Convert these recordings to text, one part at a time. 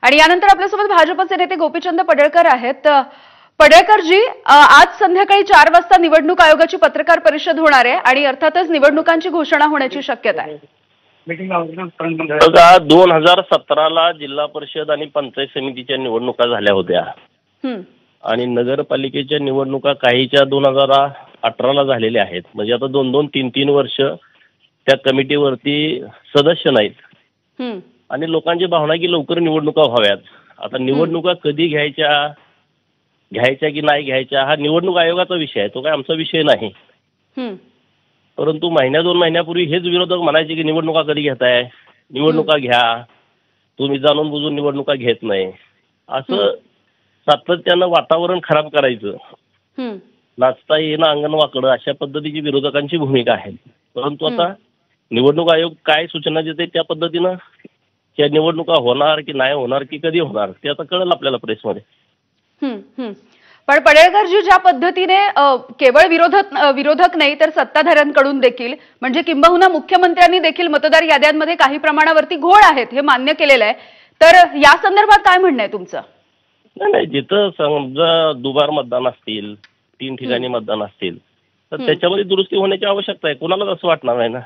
आणि यानंतर आपल्यासोबत भाजपचे नेते गोपीचंद पडळकर आहेत। पडळकरजी, आज संध्याकाळी 4 वाजता निवडणूक आयोगाची पत्रकार परिषद होणार आहे आणि अर्थातच निवडणुकांची घोषणा होण्याची शक्यता आहे। 2017ला जिल्हा परिषद आणि पंचायत समितीच्या निवडणुका झाल्या होत्या आणि नगरपालिकेच्या निवडणुका काहीच्या 2018ला झालेल्या आहेत। म्हणजे आता 2-2, 3-3 वर्ष त्या कमिटीवरती सदस्य नाहीत आणि लोकांची भावना की लवकर निवडणुका व्हाव्यात। आता निवडणुका कधी घ्यायच्या की नाही घ्यायच्या हा निवडणूक आयोगाचा विषय आहे, तो काय आमचा विषय नाही। परंतु महिन्या 2 महिन्यापूर्वी हेच विरोधक म्हणायचे की निवडणुका कधी घेताय, निवडणुका घ्या, तुम्ही जाणून बुजून निवडणुका घेत नाही, असं सातत्यानं वातावरण खराब करायचं, नाचता येणं अंगण वाकडं, अशा पद्धतीची विरोधकांची भूमिका आहे। परंतु आता निवडणूक आयोग काय सूचना देते त्या पद्धतीनं त्या निवडणुका होणार की नाही होणार की कधी होणार ते आता कळेल आपल्याला प्रेसमध्ये। पण पडळकरजी, ज्या पद्धतीने केवळ विरोधक नाही तर सत्ताधाऱ्यांकडून देखील म्हणजे किंबहुना मुख्यमंत्र्यांनी देखील मतदार याद्यांमध्ये काही प्रमाणावरती घोळ आहेत हे मान्य केलेलं आहे, तर या संदर्भात काय म्हणणं आहे तुमचं? नाही, जिथं समजा दुबार मतदान असतील, 3 ठिकाणी मतदान असतील तर त्याच्यामध्ये दुरुस्ती होण्याची आवश्यकता आहे। कोणालाच असं वाटणार नाही ना।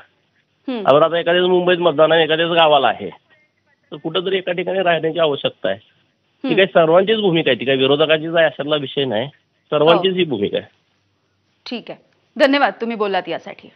आपण आता एखाद्याच मुंबईत मतदान आहे, एखाद्याच गावाला आहे, तर कुठंतरी एका ठिकाणी राहण्याची आवश्यकता आहे। ती काही सर्वांचीच भूमिका आहे, ती काही विरोधकाचीच आहे अशातला विषय नाही, सर्वांचीच ही भूमिका आहे। ठीक आहे, धन्यवाद तुम्ही बोललात यासाठी।